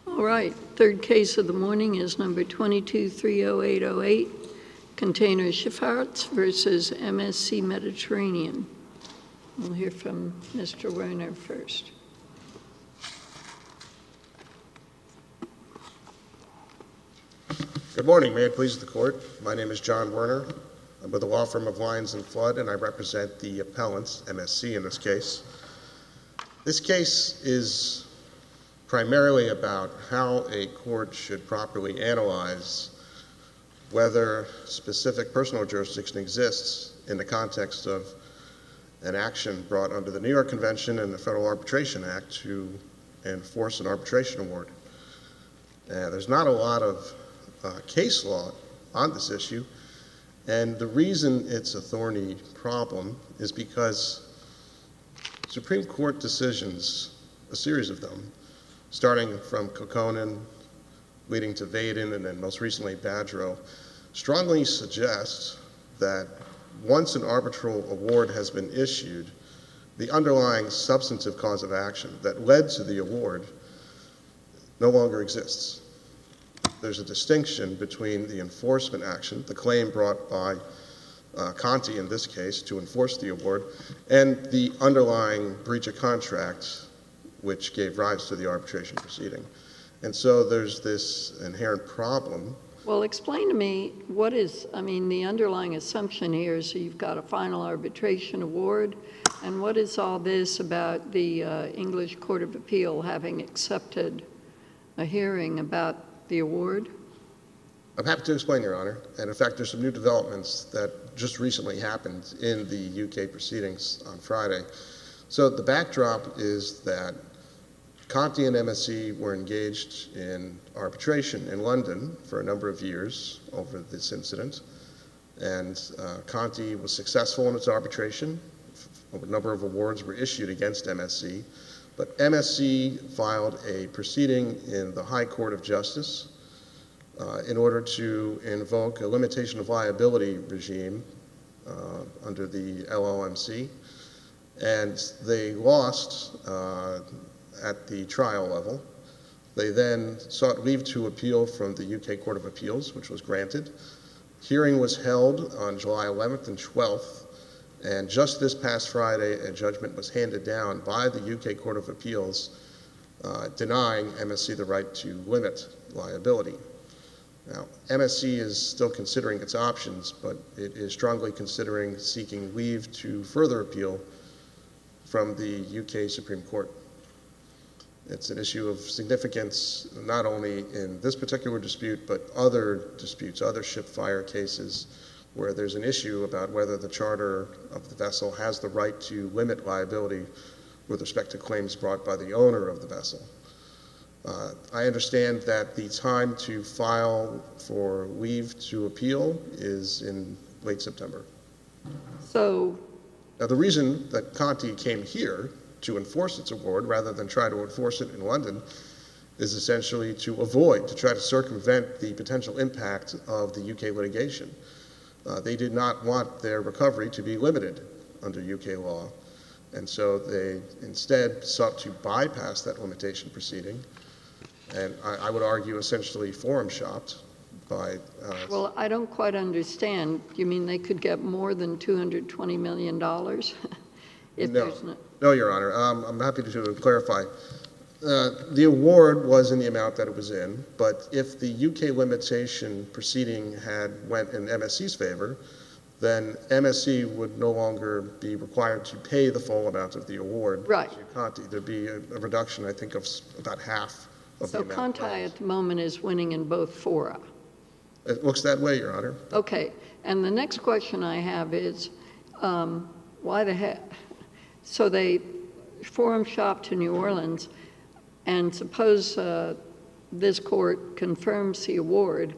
All right, third case of the morning is number 22-30808, Container Shipyards versus MSC Mediterranean. We'll hear from Mr. Werner first. Good morning. May it please the court. My name is Jon Werner. I'm with the law firm of Lyons and Flood, and I represent the appellants, MSC in this case. This case is primarily about how a court should properly analyze whether specific personal jurisdiction exists in the context of an action brought under the New York Convention and the Federal Arbitration Act to enforce an arbitration award. There's not a lot of case law on this issue, and the reason it's a thorny problem is because Supreme Court decisions, a series of them, starting from Kokkonen, leading to Vaden, and then most recently Badgerow, strongly suggest that once an arbitral award has been issued, the underlying substantive cause of action that led to the award no longer exists. There's a distinction between the enforcement action, the claim brought by Conti in this case to enforce the award, and the underlying breach of contract which gave rise to the arbitration proceeding. And so there's this inherent problem. Well, explain to me what is, the underlying assumption here is you've got a final arbitration award, and what is all this about the English Court of Appeal having accepted a hearing about the award? I'm happy to explain, Your Honor. And in fact, there's some new developments that just recently happened in the UK proceedings on Friday. So the backdrop is that Conti and MSC were engaged in arbitration in London for a number of years over this incident. And Conti was successful in its arbitration. A number of awards were issued against MSC. But MSC filed a proceeding in the High Court of Justice in order to invoke a limitation of liability regime under the LLMC. And they lost at the trial level. They then sought leave to appeal from the UK Court of Appeals, which was granted. Hearing was held on July 11th and 12th, and just this past Friday, a judgment was handed down by the UK Court of Appeals denying MSC the right to limit liability. Now, MSC is still considering its options, but it is strongly considering seeking leave to further appeal from the UK Supreme Court. It's an issue of significance not only in this particular dispute, but other disputes, other ship fire cases where there's an issue about whether the charter of the vessel has the right to limit liability with respect to claims brought by the owner of the vessel. I understand that the time to file for leave to appeal is in late September. So, now the reason that Conti came here to enforce its award rather than try to enforce it in London is essentially to try to circumvent the potential impact of the UK litigation. They did not want their recovery to be limited under UK law, and so they instead sought to bypass that limitation proceeding, and I would argue essentially forum shopped by... well, I don't quite understand. You mean they could get more than $220 million? If no, Your Honor. I'm happy to clarify. The award was in the amount that it was in, but if the UK limitation proceeding had went in MSC's favor, then MSC would no longer be required to pay the full amount of the award to Conti. There'd be a reduction, I think, of about half of the amount. So Conti at the moment is winning in both fora? It looks that way, Your Honor. Okay. And the next question I have is, why the heck? So they forum shopped to New Orleans. and suppose this court confirms the award,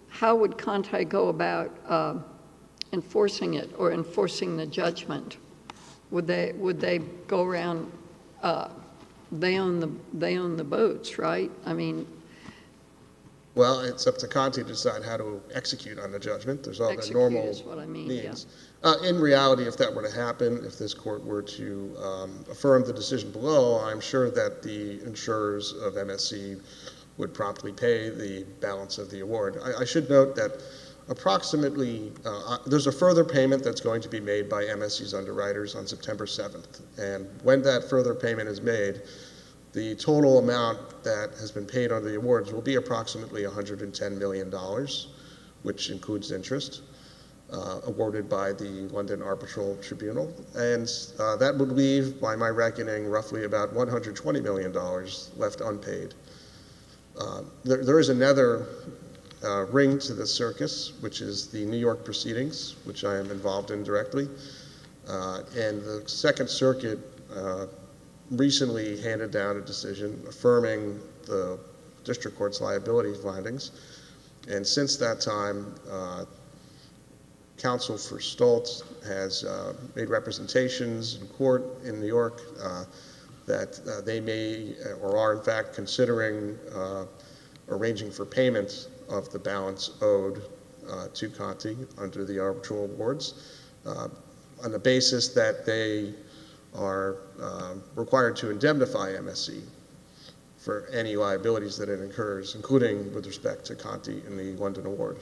how would Conti go about enforcing it or enforcing the judgment? Would they go around? They own the boats, right? I mean. Well, it's up to Conti to decide how to execute on the judgment. There's all the normal is what I mean, means. Yeah. In reality, if that were to happen, if this court were to affirm the decision below, I'm sure that the insurers of MSC would promptly pay the balance of the award. I should note that approximately, there's a further payment that's going to be made by MSC's underwriters on September 7th. And when that further payment is made, the total amount that has been paid under the awards will be approximately $110 million, which includes interest, awarded by the London Arbitral Tribunal. And that would leave, by my reckoning, roughly about $120 million left unpaid. There is another ring to the circus, which is the New York proceedings, which I am involved in directly. And the Second Circuit recently handed down a decision affirming the district court's liability findings. And since that time, Counsel for Stoltz has made representations in court in New York that they may or are in fact considering arranging for payment of the balance owed to Conti under the arbitral awards on the basis that they are required to indemnify MSC for any liabilities that it incurs, including with respect to Conti in the London award.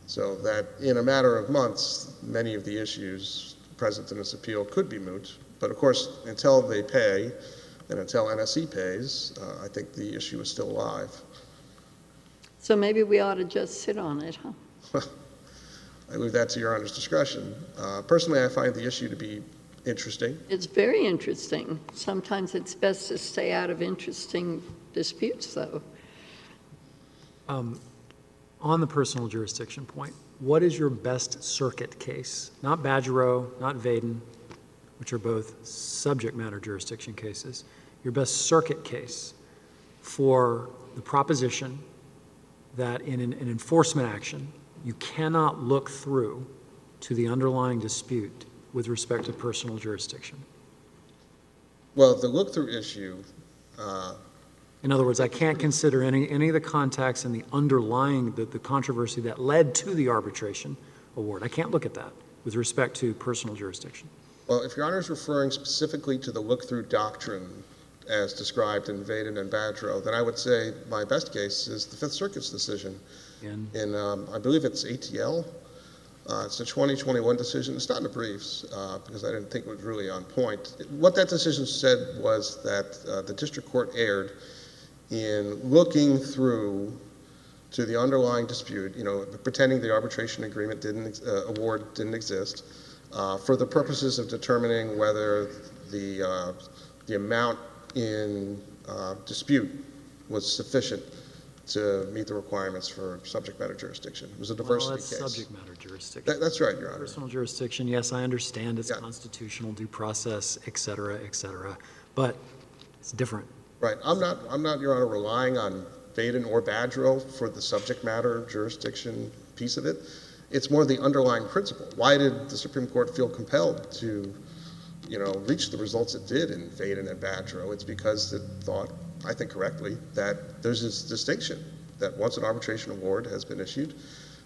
So that in a matter of months, many of the issues present in this appeal could be moot. But of course, until they pay and until MSC pays, I think the issue is still alive. So maybe we ought to just sit on it, huh? Well, I leave that to Your Honor's discretion. Personally, I find the issue to be interesting. It's very interesting. Sometimes it's best to stay out of interesting disputes, though. On the personal jurisdiction point, what is your best circuit case? Not Badgerow, not Vaden, which are both subject matter jurisdiction cases. Your best circuit case for the proposition that in an enforcement action, you cannot look through to the underlying dispute with respect to personal jurisdiction? Well, the look-through issue... in other words, I can't consider any of the contacts and the underlying, the controversy that led to the arbitration award. I can't look at that with respect to personal jurisdiction. Well, if Your Honor is referring specifically to the look-through doctrine as described in Vaden and Badgerow, then I would say my best case is the Fifth Circuit's decision in I believe it's ATL. It's a 2021 decision. It's not in the briefs because I didn't think it was really on point. What that decision said was that the district court erred in looking through to the underlying dispute, pretending the arbitration agreement award didn't exist, for the purposes of determining whether the amount in dispute was sufficient to meet the requirements for subject matter jurisdiction. It was a diversity case. Well, that's subject matter jurisdiction. That's right, Your Honor. Personal jurisdiction, yes, I understand it's constitutional, due process, et cetera, but it's different. Right. I'm not, Your Honor, relying on Vaden or Badgerow for the subject matter jurisdiction piece of it. It's more the underlying principle. Why did the Supreme Court feel compelled to, reach the results it did in Vaden and Badgerow? It's because it thought, I think correctly, that there's this distinction that once an arbitration award has been issued,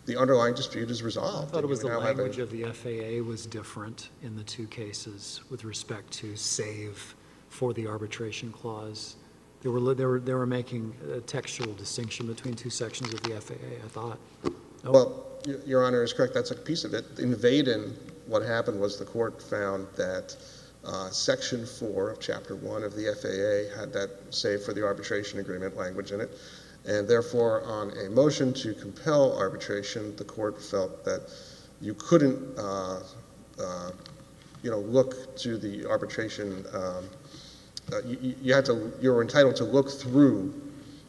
the underlying dispute is resolved. I thought it was the language of the FAA was different in the two cases with respect to save for the arbitration clause. They were making a textual distinction between two sections of the FAA, I thought. Oh. Well, Your Honor is correct. That's a piece of it. In Vaden, what happened was the court found that Section 4 of Chapter 1 of the FAA had that save for the arbitration agreement language in it, and therefore on a motion to compel arbitration, the court felt that you couldn't, look to the arbitration. You were entitled to look through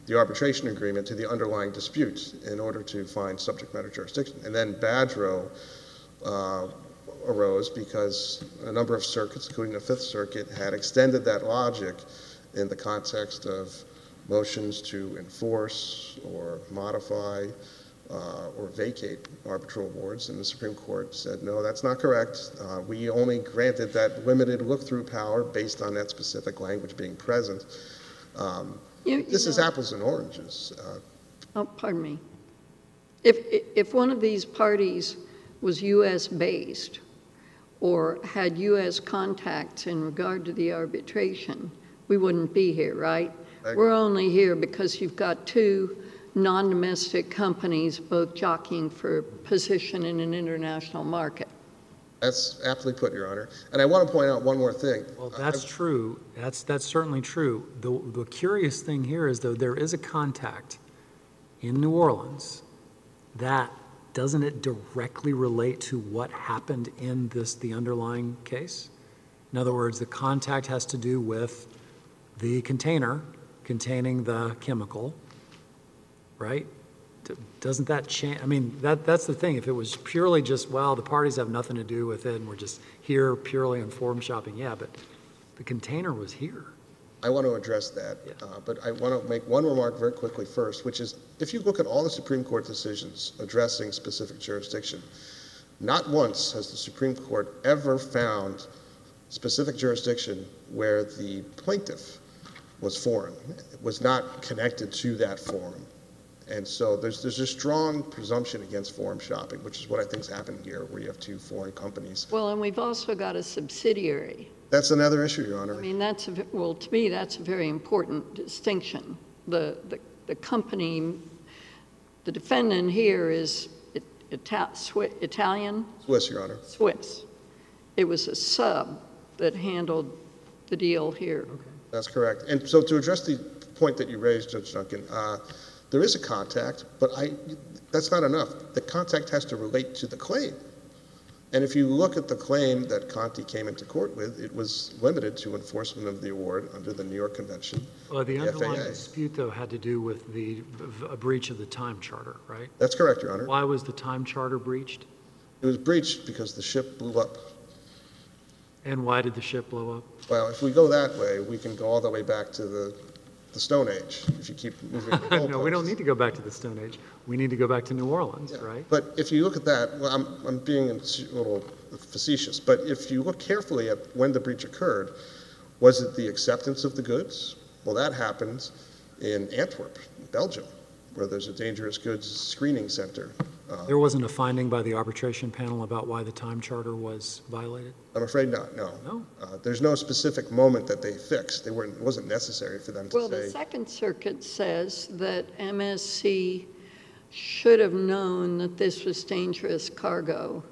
the arbitration agreement to the underlying dispute in order to find subject matter jurisdiction. And then Badgerow arose because a number of circuits, including the Fifth Circuit, had extended that logic in the context of motions to enforce or modify or vacate arbitral awards, and the Supreme Court said, no, that's not correct. We only granted that limited look-through power based on that specific language being present. This is apples and oranges. Oh, pardon me. If one of these parties was U.S.-based or had U.S. contacts in regard to the arbitration, we wouldn't be here, right? We're only here because you've got two non-domestic companies both jockeying for position in an international market. That's aptly put, Your Honor. And I want to point out one more thing. Well, that's true. That's certainly true. The curious thing here is, though, there is a contact in New Orleans that, doesn't it directly relate to what happened in the underlying case? In other words, the contact has to do with the container containing the chemical, right? Doesn't that change? I mean, that's the thing. If it was purely just, well, the parties have nothing to do with it and we're just here purely on forum shopping, yeah, but the container was here. I want to address that, but I want to make one remark very quickly first, which is, if you look at all the Supreme Court decisions addressing specific jurisdiction, not once has the Supreme Court ever found specific jurisdiction where the plaintiff was foreign, was not connected to that forum. And so there's a strong presumption against forum shopping, which is what I think is happening here, where you have two foreign companies. Well, and we've also got a subsidiary. That's another issue, Your Honor. I mean, well, to me, that's a very important distinction. The company, the defendant here is Italian? Swiss, Your Honor. Swiss. It was a sub that handled the deal here. Okay. That's correct. And so to address the point that you raised, Judge Duncan, there is a contact, but that's not enough. The contact has to relate to the claim. And if you look at the claim that Conti came into court with, it was limited to enforcement of the award under the New York Convention. Well, the underlying dispute, though, had to do with a breach of the time charter, right? That's correct, Your Honor. Why was the time charter breached? It was breached because the ship blew up. And why did the ship blow up? Well, if we go that way, we can go all the way back to the Stone Age, if you keep moving the goalposts. No, we don't need to go back to the Stone Age. We need to go back to New Orleans, right? But if you look at that, well, I'm being a little facetious, but if you look carefully at when the breach occurred, was it the acceptance of the goods? Well, that happened in Antwerp, Belgium, where there's a dangerous goods screening center. There wasn't a finding by the arbitration panel about why the time charter was violated? I'm afraid not, no. No? There's no specific moment that they fixed. It wasn't necessary for them to say. Well, the Second Circuit says that MSC should have known that this was dangerous cargo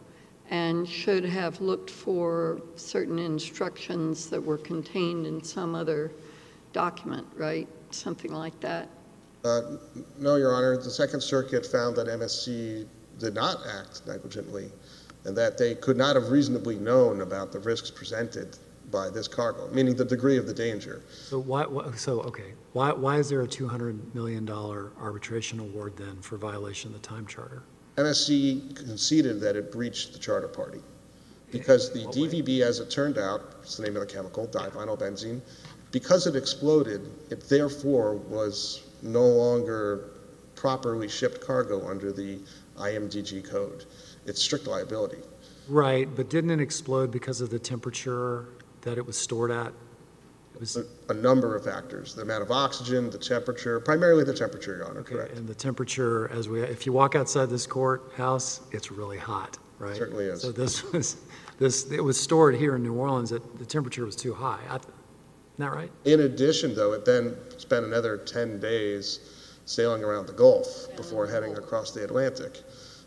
and should have looked for certain instructions that were contained in some other document, right? Something like that. No, Your Honor. The Second Circuit found that MSC did not act negligently and that they could not have reasonably known about the risks presented by this cargo, meaning the degree of the danger. So why is there a $200 million arbitration award then for violation of the time charter? MSC conceded that it breached the charter party because the DVB, as it turned out, it's the name of the chemical, divinylbenzene, because it exploded, it therefore was no longer properly shipped cargo under the IMDG code. It's strict liability. Right, but didn't it explode because of the temperature that it was stored at? It was a number of factors: the amount of oxygen, the temperature, primarily the temperature, Your Honor. Okay, correct. and the temperature, if you walk outside this courthouse, it's really hot, right? It certainly is. So it was stored here in New Orleans. The temperature was too high. Isn't that right? In addition, though, it then spent another 10 days sailing around the Gulf before heading across the Atlantic.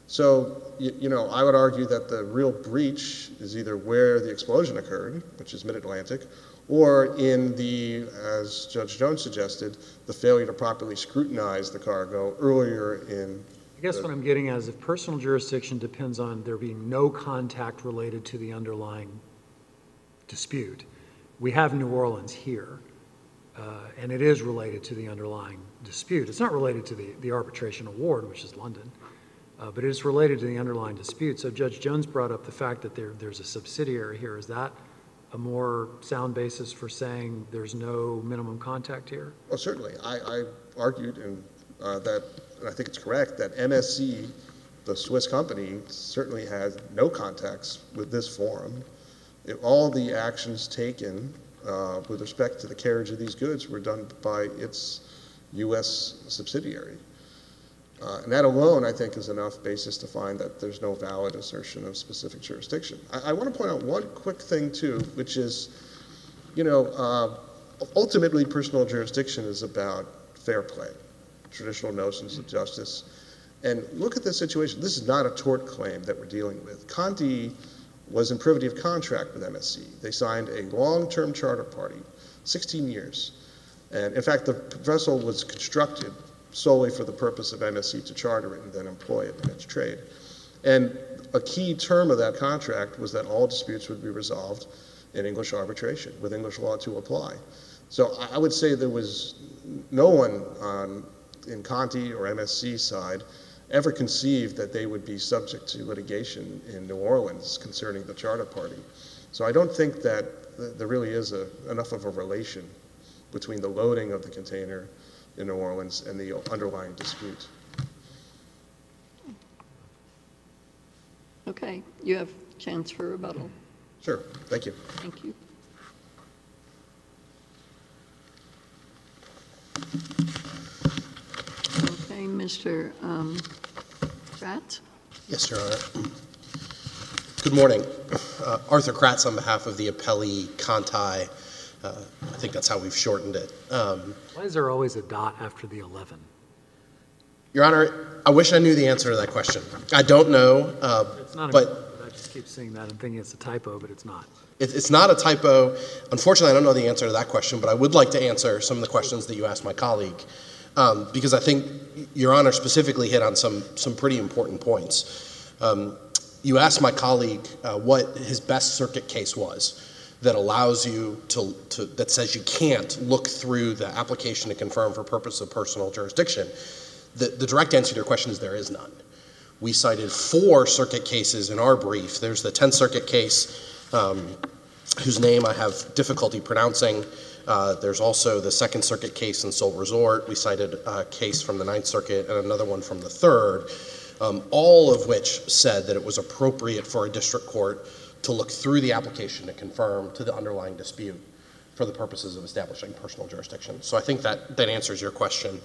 So, I would argue that the real breach is either where the explosion occurred, which is mid-Atlantic, or in as Judge Jones suggested, the failure to properly scrutinize the cargo earlier in. I guess what I'm getting at is if personal jurisdiction depends on there being no contact related to the underlying dispute. We have New Orleans here, and it is related to the underlying dispute. It's not related to the arbitration award, which is London, but it is related to the underlying dispute. So Judge Jones brought up the fact that there's a subsidiary here. Is that a more sound basis for saying there's no minimum contact here? Well, certainly. I argued and that, and I think it's correct, that MSC, the Swiss company, certainly has no contacts with this forum. All the actions taken with respect to the carriage of these goods were done by its U.S. subsidiary. And that alone, I think, is enough basis to find that there's no valid assertion of specific jurisdiction. I want to point out one quick thing, too, which is, ultimately personal jurisdiction is about fair play, traditional notions of justice. And look at this situation. This is not a tort claim that we're dealing with. Conti was in privity of contract with MSC. They signed a long-term charter party, 16 years. And in fact, the vessel was constructed solely for the purpose of MSC to charter it and then employ it in its trade. And a key term of that contract was that all disputes would be resolved in English arbitration with English law to apply. So I would say there was no one in Conti or MSC side ever conceived that they would be subject to litigation in New Orleans concerning the charter party. So I don't think that there really is enough of a relation between the loading of the container in New Orleans and the underlying dispute. Okay, you have a chance for rebuttal. Sure, thank you. Thank you. Okay, Mr. Kraatz? Yes, Your Honor. Good morning. Arthur Kraatz on behalf of the appellee Conti. I think that's how we've shortened it. Why is there always a dot after the 11? Your Honor, I wish I knew the answer to that question. I don't know, It's not but I just keep seeing that and thinking it's a typo, but it's not. it's not a typo. Unfortunately, I don't know the answer to that question, but I would like to answer some of the questions that you asked my colleague, because I think Your Honor specifically hit on some pretty important points. You asked my colleague what his best circuit case was that allows you that says you can't look through the application to confirm for purpose of personal jurisdiction. The direct answer to your question is there is none. We cited 4 circuit cases in our brief. There's the 10th Circuit case, whose name I have difficulty pronouncing. There's also the 2nd Circuit case in Sole Resort. We cited a case from the 9th Circuit and another one from the 3rd, all of which said that it was appropriate for a district court to look through the application to confirm to the underlying dispute for the purposes of establishing personal jurisdiction. So I think that answers your question.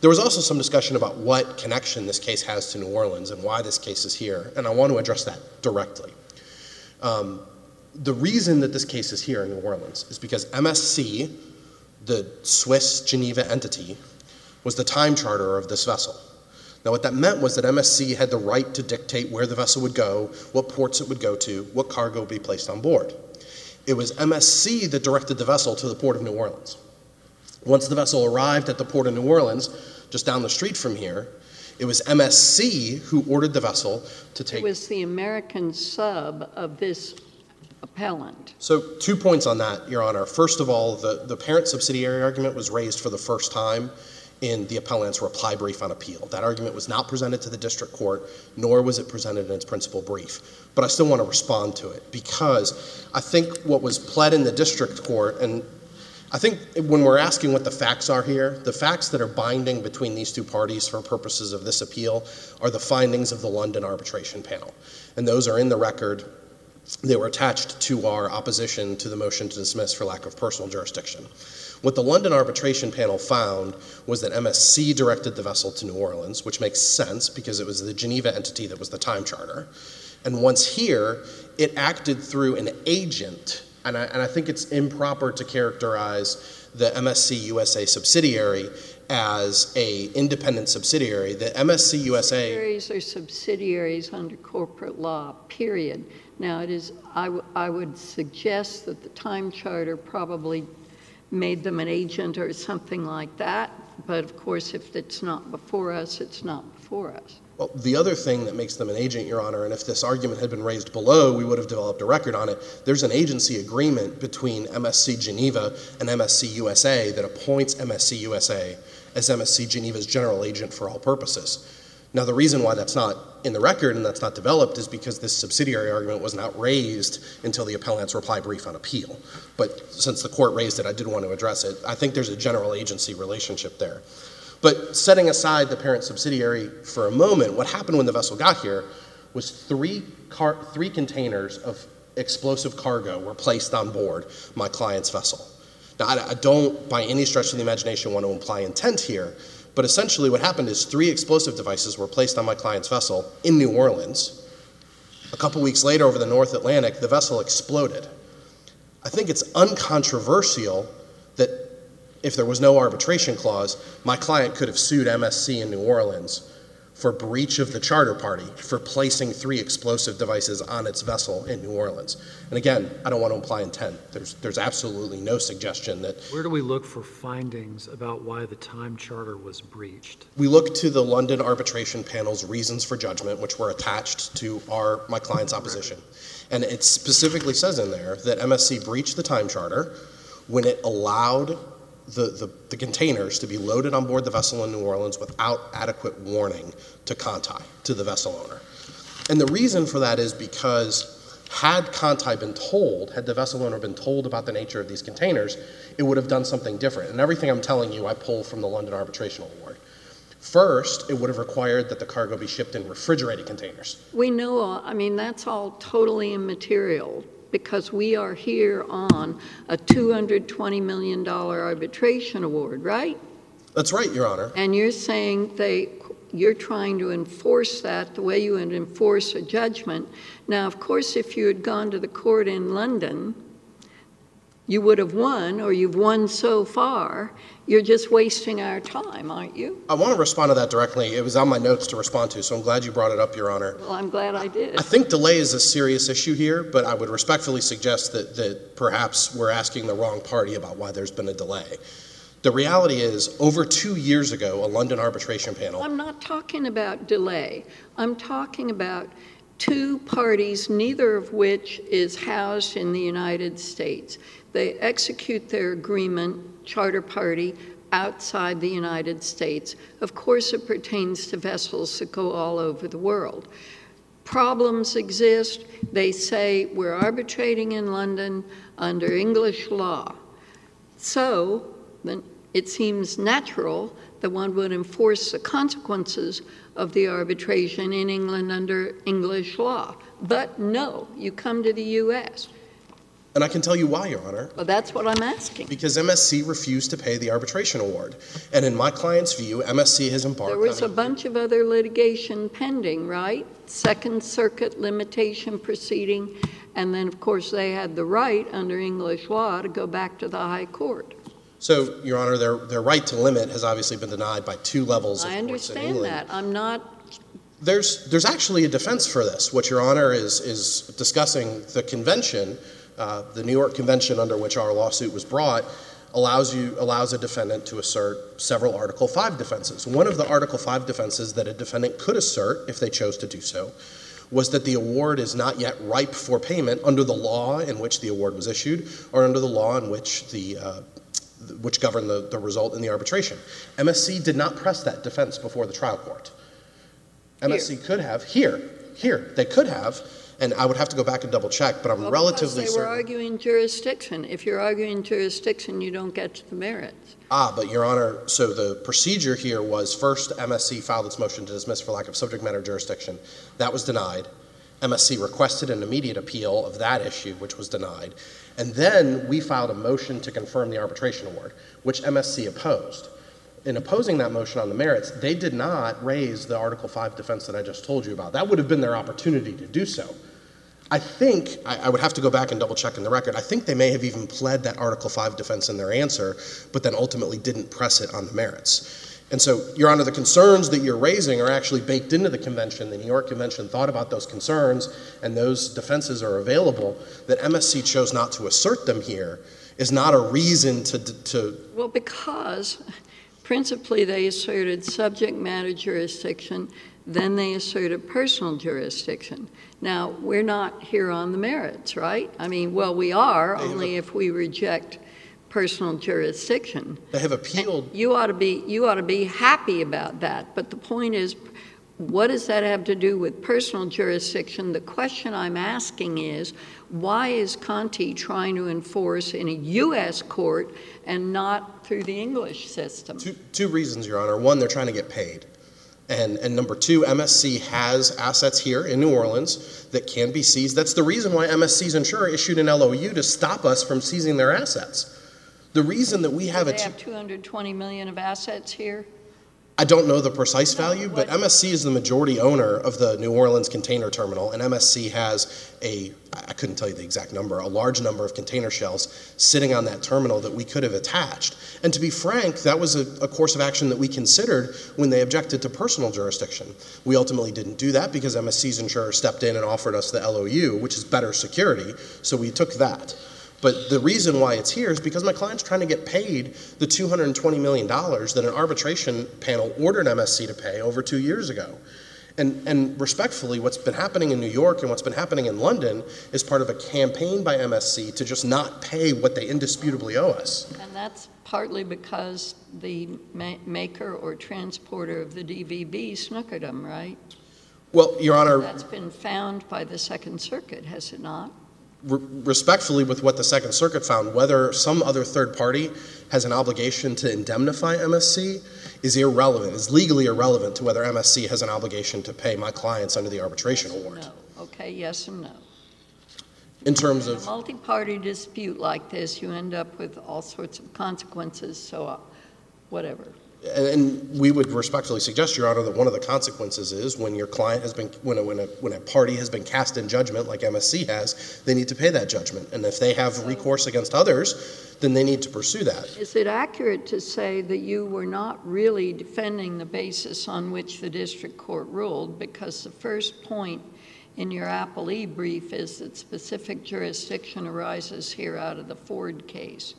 There was also some discussion about what connection this case has to New Orleans and why this case is here, and I want to address that directly. The reason that this case is here in New Orleans is because MSC, the Swiss Geneva entity, was the time charter of this vessel. Now, what that meant was that MSC had the right to dictate where the vessel would go, what ports it would go to, what cargo would be placed on board. It was MSC that directed the vessel to the port of New Orleans. Once the vessel arrived at the port of New Orleans, just down the street from here, it was MSC who ordered the vessel to take... It was the American sub of this appellant. So 2 points on that, Your Honor. First of all, the parent subsidiary argument was raised for the first time in the appellant's reply brief on appeal. That argument was not presented to the district court, nor was it presented in its principal brief. But I still want to respond to it, because I think what was pled in the district court, and I think when we're asking what the facts are here, the facts that are binding between these two parties for purposes of this appeal are the findings of the London arbitration panel. And those are in the record. They were attached to our opposition to the motion to dismiss for lack of personal jurisdiction. What the London arbitration panel found was that MSC directed the vessel to New Orleans, which makes sense because it was the Geneva entity that was the time charter. And once here, it acted through an agent. And I think it's improper to characterize the MSC USA subsidiary as an independent subsidiary. The MSC USA... Subsidiaries are subsidiaries under corporate law, period. Now, it is. I would suggest that the time charter probably made them an agent or something like that. But, of course, if it's not before us, it's not before us. Well, the other thing that makes them an agent, Your Honor, and if this argument had been raised below, we would have developed a record on it. There's an agency agreement between MSC Geneva and MSC USA that appoints MSC USA as MSC Geneva's general agent for all purposes. Now, the reason why that's not in the record and that's not developed is because this subsidiary argument was not raised until the appellant's reply brief on appeal. But since the court raised it, I did want to address it. I think there's a general agency relationship there. But setting aside the parent subsidiary for a moment, what happened when the vessel got here was three containers of explosive cargo were placed on board my client's vessel. Now, I don't, by any stretch of the imagination, want to imply intent here, but essentially what happened is 3 explosive devices were placed on my client's vessel in New Orleans. A couple weeks later, over the North Atlantic, the vessel exploded. I think it's uncontroversial that if there was no arbitration clause, my client could have sued MSC in New Orleans for breach of the charter party for placing 3 explosive devices on its vessel in New Orleans. And again, I don't want to imply intent. There's absolutely no suggestion that... Where do we look for findings about why the time charter was breached? We look to the London Arbitration Panel's reasons for judgment, which were attached to my client's opposition. And it specifically says in there that MSC breached the time charter when it allowed the containers to be loaded on board the vessel in New Orleans without adequate warning to Conti, to the vessel owner. And the reason for that is because had Conti been told, had the vessel owner been told about the nature of these containers, it would have done something different. And everything I'm telling you, I pull from the London Arbitration Award. First, it would have required that the cargo be shipped in refrigerated containers. We know, I mean, that's all totally immaterial, because we are here on a $220 million arbitration award, right? That's right, Your Honor. And you're saying you're trying to enforce that the way you would enforce a judgment. Now, of course, if you had gone to the court in London, you would have won, or you've won so far. You're just wasting our time, aren't you? I want to respond to that directly. It was on my notes to respond to, so I'm glad you brought it up, Your Honor. Well, I'm glad I did. I think delay is a serious issue here, but I would respectfully suggest that perhaps we're asking the wrong party about why there's been a delay. The reality is, over 2 years ago, a London arbitration panel... I'm not talking about delay. I'm talking about 2 parties, neither of which is housed in the United States. They execute their agreement, charter party, outside the United States. Of course, it pertains to vessels that go all over the world. Problems exist. They say we're arbitrating in London under English law. So then it seems natural that one would enforce the consequences of the arbitration in England under English law. But no, you come to the U.S. And I can tell you why, Your Honor. Well, that's what I'm asking. Because MSC refused to pay the arbitration award. And in my client's view, MSC has embarked on... There was a bunch of other litigation pending, right? Second Circuit limitation proceeding. And then, of course, they had the right under English law to go back to the High Court. So, Your Honor, their right to limit has obviously been denied by 2 levels of courts in England. I England. understand that. I'm not... There's actually a defense for this. What Your Honor is discussing, the convention... the New York Convention under which our lawsuit was brought allows a defendant to assert several Article 5 defenses. One of the Article 5 defenses that a defendant could assert, if they chose to do so, was that the award is not yet ripe for payment under the law in which the award was issued or under the law in which which governed the result in the arbitration. MSC did not press that defense before the trial court. MSC could have, they could have, and I would have to go back and double check, but I'm relatively certain. They were arguing jurisdiction. If you're arguing jurisdiction, you don't get to the merits. But Your Honor, so the procedure here was first MSC filed its motion to dismiss for lack of subject matter jurisdiction. That was denied. MSC requested an immediate appeal of that issue, which was denied. And then we filed a motion to confirm the arbitration award, which MSC opposed. In opposing that motion on the merits, they did not raise the Article 5 defense that I just told you about. That would have been their opportunity to do so. I think, I would have to go back and double check in the record, I think they may have even pled that Article 5 defense in their answer, but then ultimately didn't press it on the merits. And so, Your Honor, the concerns that you're raising are actually baked into the convention. The New York Convention thought about those concerns, and those defenses are available. That MSC chose not to assert them here is not a reason to... Well, because principally they asserted subject matter jurisdiction, then they asserted personal jurisdiction. Now, we're not here on the merits, right? I mean, well, we are, only if we reject personal jurisdiction. They have appealed. And you ought to be happy about that. But the point is, what does that have to do with personal jurisdiction? The question I'm asking is, why is Conti trying to enforce in a U.S. court and not through the English system? Two reasons, Your Honor. One, they're trying to get paid. And number two, MSC has assets here in New Orleans that can be seized. That's the reason why MSC's insurer issued an LOU to stop us from seizing their assets. The reason that we have they have $220 million of assets here? I don't know the precise value, but MSC is the majority owner of the New Orleans container terminal, and MSC has I couldn't tell you the exact number, a large number of container shells sitting on that terminal that we could have attached. And to be frank, that was a course of action that we considered when they objected to personal jurisdiction. We ultimately didn't do that because MSC's insurer stepped in and offered us the LOU, which is better security, so we took that. But the reason why it's here is because my client's trying to get paid the $220 million that an arbitration panel ordered MSC to pay over 2 years ago. And respectfully, what's been happening in New York and what's been happening in London is part of a campaign by MSC to just not pay what they indisputably owe us. And that's partly because the maker or transporter of the DVB snookered them, right? Well, Your Honor... That's been found by the Second Circuit, has it not? Respectfully, with what the Second Circuit found, whether some other third party has an obligation to indemnify MSC is irrelevant, is legally irrelevant to whether MSC has an obligation to pay my clients under the arbitration award. No. Okay, yes and no. In terms of... In a multi-party dispute like this, you end up with all sorts of consequences, so whatever. And we would respectfully suggest, Your Honor, that one of the consequences is when your client has been, when a party has been cast in judgment like MSC has, they need to pay that judgment. And if they have recourse against others, then they need to pursue that. Is it accurate to say that you were not really defending the basis on which the district court ruled, because the first point in your appellee brief is that specific jurisdiction arises here out of the Ford case?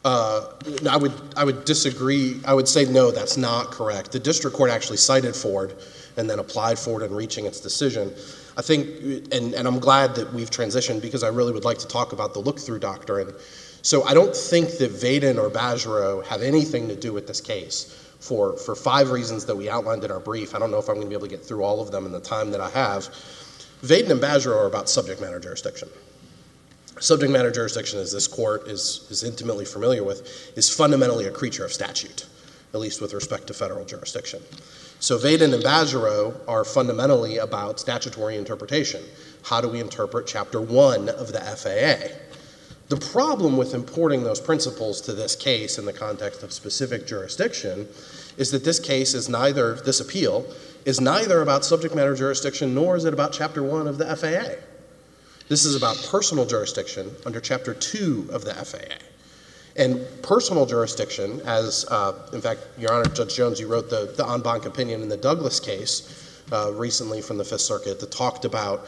I would disagree. I would say no, that's not correct. The district court actually cited Ford and then applied Ford in reaching its decision. I think, and I'm glad that we've transitioned because I really would like to talk about the look-through doctrine. So I don't think that Vaden or Bajero have anything to do with this case for 5 reasons that we outlined in our brief. I don't know if I'm going to be able to get through all of them in the time that I have. Vaden and Bajero are about subject matter jurisdiction. Subject matter jurisdiction, as this court is intimately familiar with, is fundamentally a creature of statute, at least with respect to federal jurisdiction. So Vaden and Bajero are fundamentally about statutory interpretation. How do we interpret Chapter 1 of the FAA? The problem with importing those principles to this case in the context of specific jurisdiction is that this case is neither, this appeal, is neither about subject matter jurisdiction nor is it about Chapter 1 of the FAA. This is about personal jurisdiction under Chapter 2 of the FAA. And personal jurisdiction, as, in fact, Your Honor, Judge Jones, you wrote the en banc opinion in the Douglas case recently from the Fifth Circuit that talked about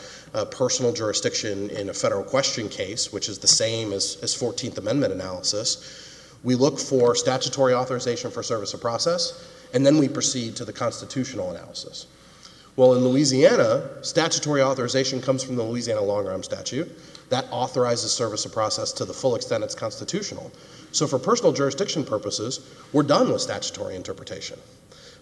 personal jurisdiction in a federal question case, which is the same as 14th Amendment analysis. We look for statutory authorization for service of process, and then we proceed to the constitutional analysis. Well, in Louisiana, statutory authorization comes from the Louisiana long-arm statute. That authorizes service of process to the full extent it's constitutional. So for personal jurisdiction purposes, we're done with statutory interpretation.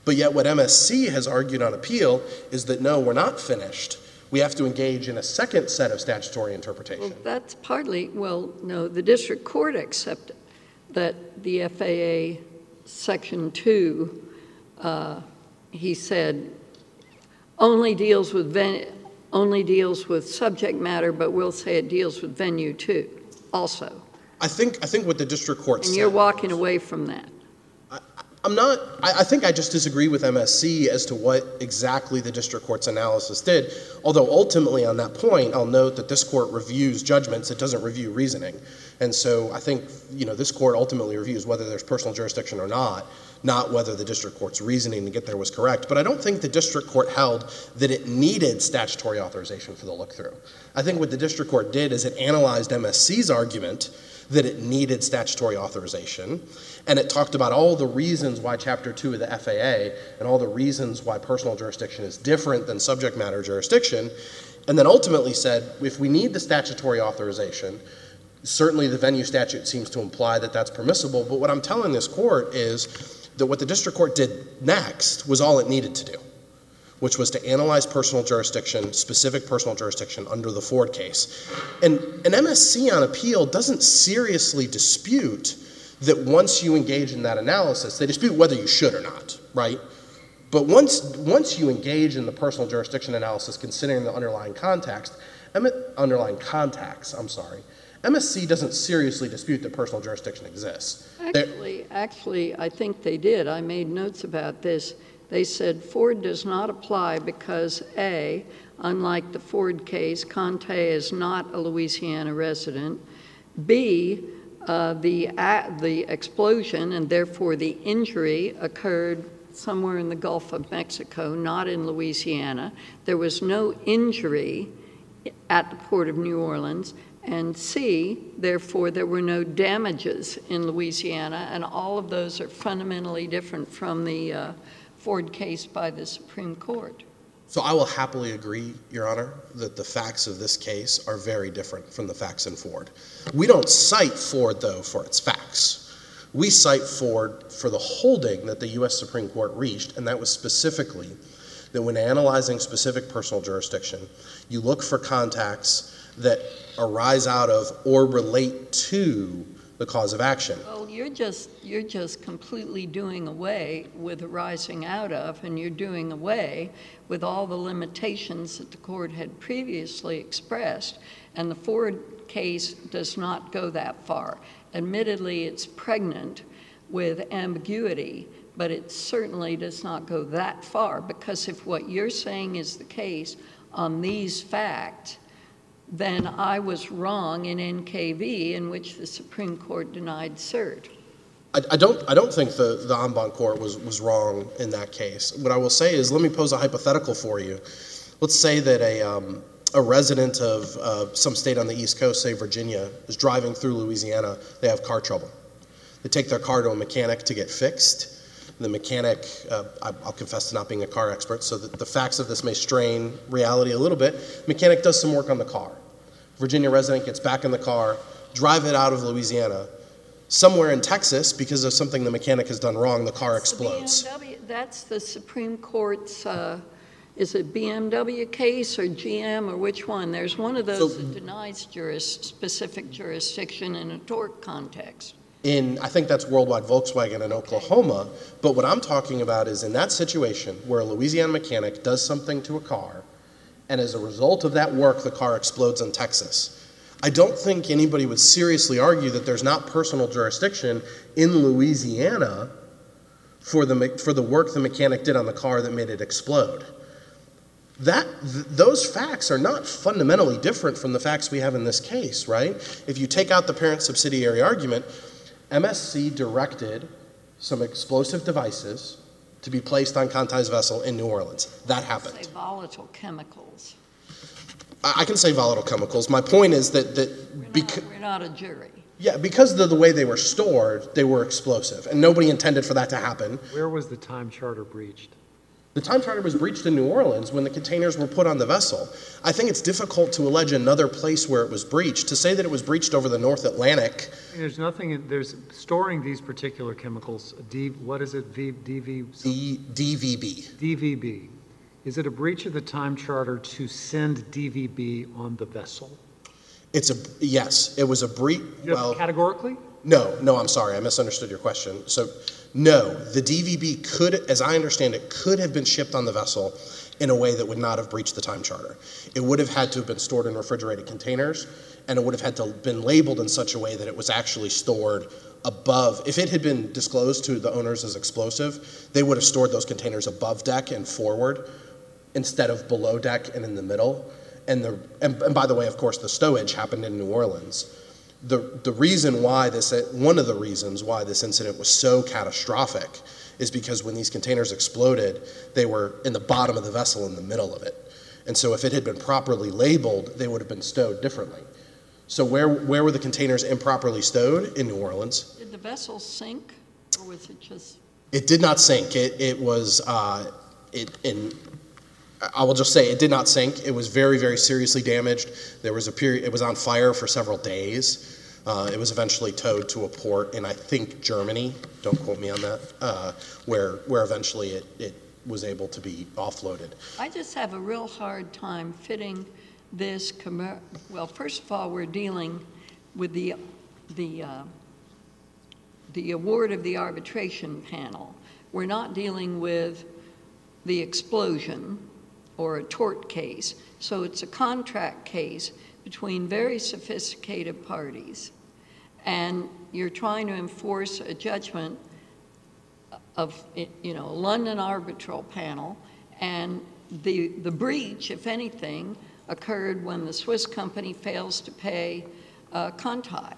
But yet what MSC has argued on appeal is that, no, we're not finished. We have to engage in a second set of statutory interpretation. Well, that's partly, well, no, the district court accepted that the FAA Section 2, he said, only deals with subject matter, but we'll say it deals with venue too, also. I think what the district court said. And you're walking away from that. I think I just disagree with MSC as to what exactly the district court's analysis did. Although ultimately on that point, I'll note that this court reviews judgments, it doesn't review reasoning. And so I think, this court ultimately reviews whether there's personal jurisdiction or not whether the district court's reasoning to get there was correct. But I don't think the district court held that it needed statutory authorization for the look-through. I think what the district court did is it analyzed MSC's argument that it needed statutory authorization, and it talked about all the reasons why Chapter 2 of the FAA and all the reasons why personal jurisdiction is different than subject matter jurisdiction, and then ultimately said, if we need the statutory authorization, certainly the venue statute seems to imply that that's permissible, but what I'm telling this court is that what the district court did next was all it needed to do. which was to analyze personal jurisdiction, specific personal jurisdiction under the Ford case. And an MSC on appeal doesn't seriously dispute that once you engage in that analysis, they dispute whether you should or not, right? But once you engage in the personal jurisdiction analysis, considering the underlying contacts, MSC doesn't seriously dispute that personal jurisdiction exists. Actually, I think they did. I made notes about this. They said Ford does not apply because A, unlike the Ford case, Conti is not a Louisiana resident. B, the explosion and therefore the injury occurred somewhere in the Gulf of Mexico, not in Louisiana. There was no injury at the Port of New Orleans. And C, therefore, there were no damages in Louisiana, and all of those are fundamentally different from the Ford case by the Supreme Court. So I will happily agree, Your Honor, that the facts of this case are very different from the facts in Ford. We don't cite Ford, though, for its facts. We cite Ford for the holding that the U.S. Supreme Court reached, and that was specifically that when analyzing specific personal jurisdiction, you look for contacts that arise out of or relate to the cause of action. Well, you're just completely doing away with arising out of, and you're doing away with all the limitations that the court had previously expressed, and the Ford case does not go that far. Admittedly, it's pregnant with ambiguity, but it certainly does not go that far, because if what you're saying is the case on these facts, then I was wrong in NKV, in which the Supreme Court denied cert. I don't think the en banc court was wrong in that case. What I will say is, let me pose a hypothetical for you. Let's say that a resident of some state on the East Coast, say Virginia, is driving through Louisiana. They have car trouble. They take their car to a mechanic to get fixed. The mechanic, I'll confess to not being a car expert, so that the facts of this may strain reality a little bit. Mechanic does some work on the car. Virginia resident gets back in the car, drive it out of Louisiana. Somewhere in Texas, because of something the mechanic has done wrong, the car explodes. That's the Supreme Court's, is it BMW case or GM or which one? There's one of those that denies specific jurisdiction in a tort context. I think that's Worldwide Volkswagen in Oklahoma, but what I'm talking about is in that situation where a Louisiana mechanic does something to a car, and as a result of that work, the car explodes in Texas. I don't think anybody would seriously argue that there's not personal jurisdiction in Louisiana for the work the mechanic did on the car that made it explode. Those facts are not fundamentally different from the facts we have in this case, right? If you take out the parent-subsidiary argument, MSC directed some explosive devices to be placed on Conti's vessel in New Orleans. That happened. Say volatile chemicals. I can say volatile chemicals. My point is that we're not a jury. Yeah, because of the way they were stored, they were explosive, and nobody intended for that to happen. Where was the time charter breached? The time charter was breached in New Orleans when the containers were put on the vessel. I think it's difficult to allege another place where it was breached. To say that it was breached over the North Atlantic. There's nothing, there's storing these particular chemicals, what is it, DVB? DVB. Is it a breach of the time charter to send DVB on the vessel? Yes, it was a breach. Well, categorically? No, I'm sorry, I misunderstood your question. So, no, the DVB could, as I understand it, could have been shipped on the vessel in a way that would not have breached the time charter. It would have had to have been stored in refrigerated containers, and it would have had to have been labeled in such a way that it was actually stored above. If it had been disclosed to the owners as explosive, they would have stored those containers above deck and forward instead of below deck and in the middle. And by the way, of course, the stowage happened in New Orleans. The reason why one of the reasons why this incident was so catastrophic is because when these containers exploded, they were in the bottom of the vessel in the middle of it. And so if it had been properly labeled, they would have been stowed differently. So where were the containers improperly stowed? In New Orleans. Did the vessel sink, or was it just? It did not sink. It was, I will just say it did not sink. It was very, very seriously damaged. There was a period, it was on fire for several days. It was eventually towed to a port in, I think, Germany. Don't quote me on that. Where eventually was able to be offloaded. I just have a real hard time fitting this, well, first of all, we're dealing with the award of the arbitration panel. We're not dealing with the explosion or a tort case. So it's a contract case between very sophisticated parties. And you're trying to enforce a judgment of, you know, a London arbitral panel. And the breach, if anything, occurred when the Swiss company fails to pay Conti,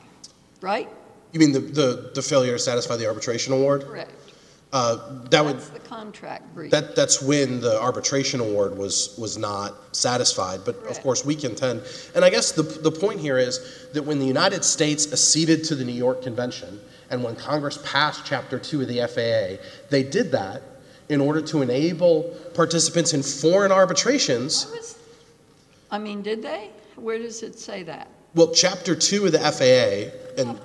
right? You mean the failure to satisfy the arbitration award? Correct. That's the contract breach. That's when the arbitration award was not satisfied. But Correct. Of course we contend, and I guess the point here is that when the United States acceded to the New York Convention, and when Congress passed Chapter 2 of the FAA, they did that in order to enable participants in foreign arbitrations. I mean, did they? Where does it say that? Well, Chapter 2 of the FAA, and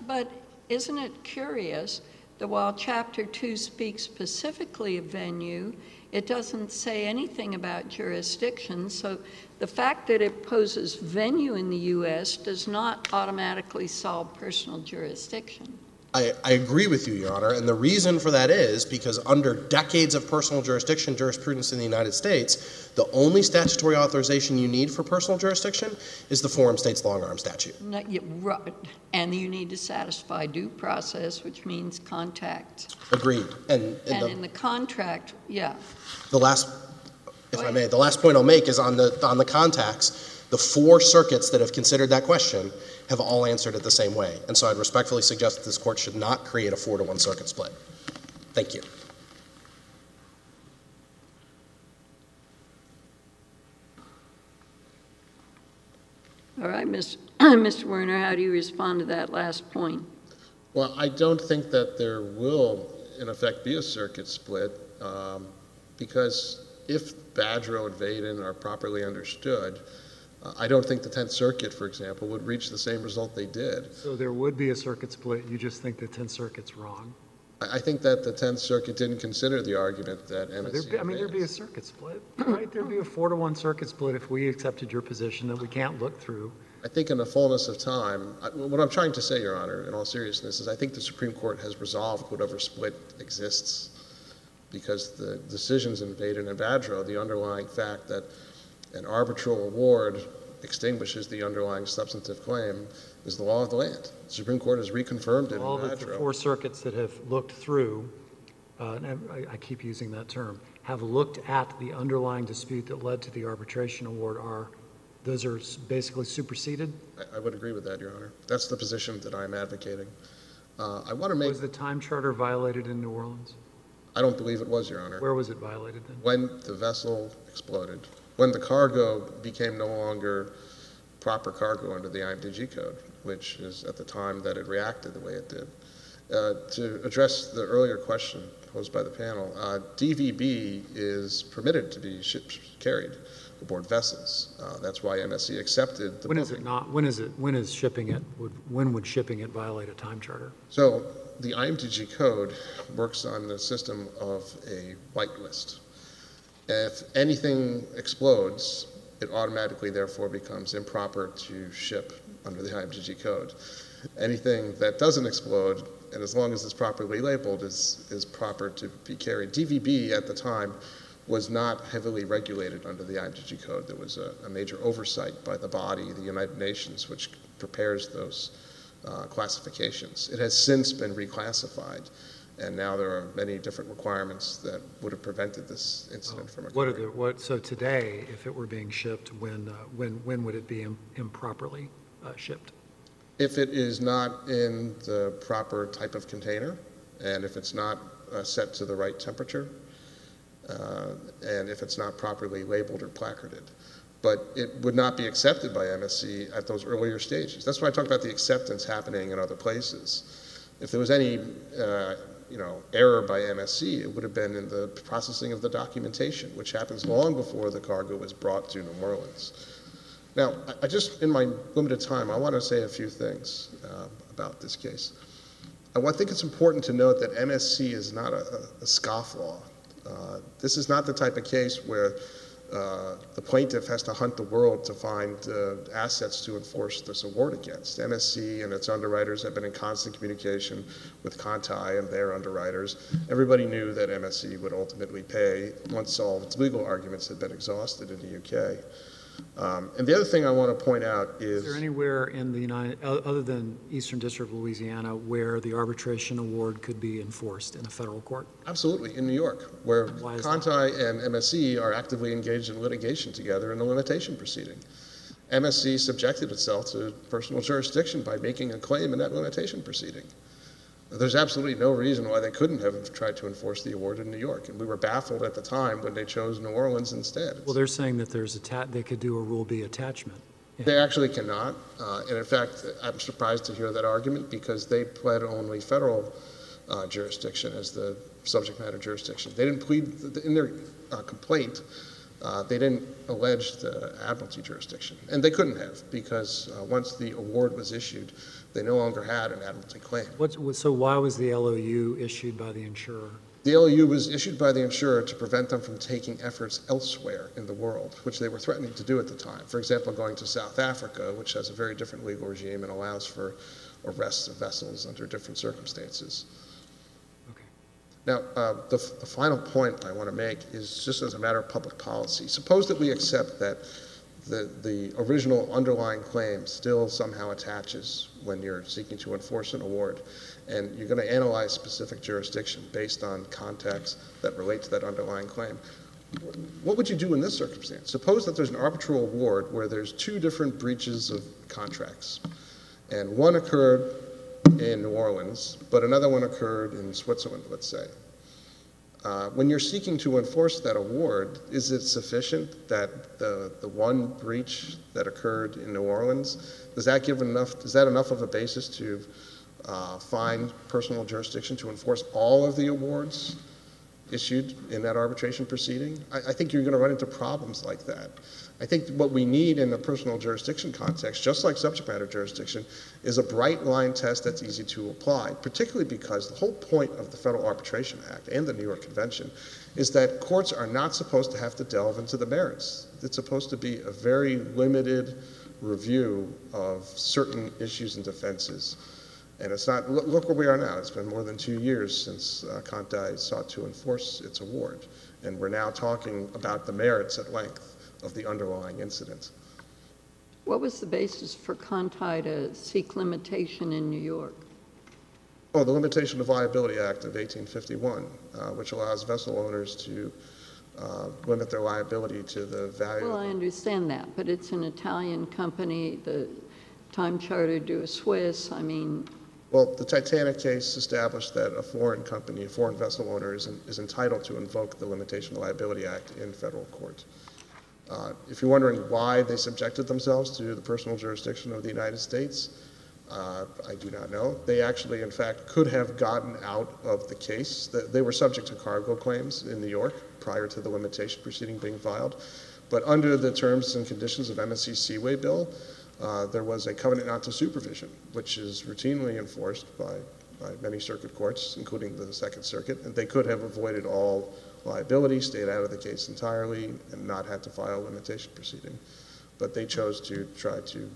But isn't it curious that while Chapter 2 speaks specifically of venue, it doesn't say anything about jurisdiction. So the fact that it poses venue in the U.S. does not automatically solve personal jurisdiction. I agree with you, Your Honor, and the reason for that is because under decades of personal jurisdiction jurisprudence in the United States, the only statutory authorization you need for personal jurisdiction is the forum state's long-arm statute. And you need to satisfy due process, which means contact. Agreed. And in the contract, yeah. The last, if I may, the last point I'll make is on the contacts. The 4 circuits that have considered that question have all answered it the same way. And so I'd respectfully suggest that this court should not create a 4-to-1 circuit split. Thank you. All right, Mr. Werner, how do you respond to that last point? Well, I don't think that there will, in effect, be a circuit split because if Badgerow and Vaden are properly understood, I don't think the 10th Circuit, for example, would reach the same result they did. So there would be a circuit split. You just think the 10th Circuit's wrong? I think that the 10th Circuit didn't consider the argument that MSC There'd be a circuit split, right? There'd be a 4-to-1 circuit split if we accepted your position that we can't look through. I think in the fullness of time, what I'm trying to say, Your Honor, in all seriousness, is I think the Supreme Court has resolved whatever split exists because the decisions in Vaden and Badgerow, the underlying fact that an arbitral award extinguishes the underlying substantive claim is the law of the land. The Supreme Court has reconfirmed it in All that the Badgerow. 4 circuits that have looked through, and I keep using that term, have looked at the underlying dispute that led to the arbitration award those are basically superseded? I would agree with that, Your Honor. That's the position that I'm advocating. I want to make... Was the time charter violated in New Orleans? I don't believe it was, Your Honor. Where was it violated then? When the vessel exploded. When the cargo became no longer proper cargo under the IMDG code, which is at the time that it reacted the way it did. To address the earlier question posed by the panel, DVB is permitted to be carried aboard vessels. That's why MSC accepted the When is it not? When is shipping it? When would shipping it violate a time charter? So the IMDG code works on the system of a whitelist. If anything explodes, it automatically therefore becomes improper to ship under the IMDG code. Anything that doesn't explode, and as long as it's properly labeled, is proper to be carried. DVB at the time was not heavily regulated under the IMDG code. There was a major oversight by the body, the United Nations, which prepares those classifications. It has since been reclassified. And now there are many different requirements that would have prevented this incident from occurring. So today, if it were being shipped, when would it be improperly shipped? If it is not in the proper type of container, and if it's not set to the right temperature, and if it's not properly labeled or placarded. But it would not be accepted by MSC at those earlier stages. That's why I talk about the acceptance happening in other places. If there was any error by MSC, it would have been in the processing of the documentation, which happens long before the cargo was brought to New Orleans. Now, I just, in my limited time, I want to say a few things about this case. I think it's important to note that MSC is not a scofflaw. This is not the type of case where the plaintiff has to hunt the world to find assets to enforce this award against. MSC and its underwriters have been in constant communication with Conti and their underwriters. Everybody knew that MSC would ultimately pay once all its legal arguments had been exhausted in the UK. And the other thing I want to point out is there anywhere in the other than Eastern District of Louisiana, where the arbitration award could be enforced in a federal court? Absolutely, in New York, where Conti and MSC are actively engaged in litigation together in the limitation proceeding. MSC subjected itself to personal jurisdiction by making a claim in that limitation proceeding. There's absolutely no reason why they couldn't have tried to enforce the award in New York, and we were baffled at the time when they chose New Orleans instead. Well, they're saying that there's they could do a Rule B attachment. They actually cannot, and in fact, I'm surprised to hear that argument because they pled only federal jurisdiction as the subject matter jurisdiction. They didn't plead in their complaint. They didn't allege the admiralty jurisdiction, and they couldn't have because once the award was issued, they no longer had an admiralty claim. So why was the LOU issued by the insurer? The LOU was issued by the insurer to prevent them from taking efforts elsewhere in the world, which they were threatening to do at the time. For example, going to South Africa, which has a very different legal regime and allows for arrests of vessels under different circumstances. Okay. Now, the final point I want to make is just as a matter of public policy. Suppose that we accept that the original underlying claim still somehow attaches when you're seeking to enforce an award, and you're going to analyze specific jurisdiction based on contexts that relate to that underlying claim. What would you do in this circumstance? Suppose that there's an arbitral award where there's two different breaches of contracts, and one occurred in New Orleans, but another one occurred in Switzerland, let's say. When you're seeking to enforce that award, is it sufficient that the one breach that occurred in New Orleans, is that enough of a basis to find personal jurisdiction to enforce all of the awards issued in that arbitration proceeding? I think you're going to run into problems like that. I think what we need in the personal jurisdiction context, just like subject matter jurisdiction, is a bright line test that's easy to apply, particularly because the whole point of the Federal Arbitration Act and the New York Convention is that courts are not supposed to have to delve into the merits. It's supposed to be a very limited review of certain issues and defenses. And it's not, look where we are now. It's been more than 2 years since Conti sought to enforce its award. And we're now talking about the merits at length of the underlying incident. What was the basis for Conti to seek limitation in New York? Oh, the Limitation of Liability Act of 1851, which allows vessel owners to limit their liability to the value. Well, I understand that, but it's an Italian company, the time charter to a Swiss, I mean. Well, the Titanic case established that a foreign company, a foreign vessel owner is entitled to invoke the Limitation of Liability Act in federal court. If you're wondering why they subjected themselves to the personal jurisdiction of the United States, I do not know. They actually, in fact, could have gotten out of the case. They were subject to cargo claims in New York prior to the limitation proceeding being filed. But under the terms and conditions of MSC Seaway Bill, there was a covenant not to sue provision, which is routinely enforced by many circuit courts, including the Second Circuit, and they could have avoided all liability, stayed out of the case entirely, and not had to file a limitation proceeding. But they chose to try to,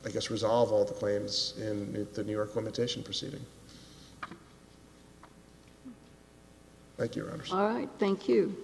I guess, resolve all the claims in the New York limitation proceeding. Thank you, Your Honors. All right, thank you.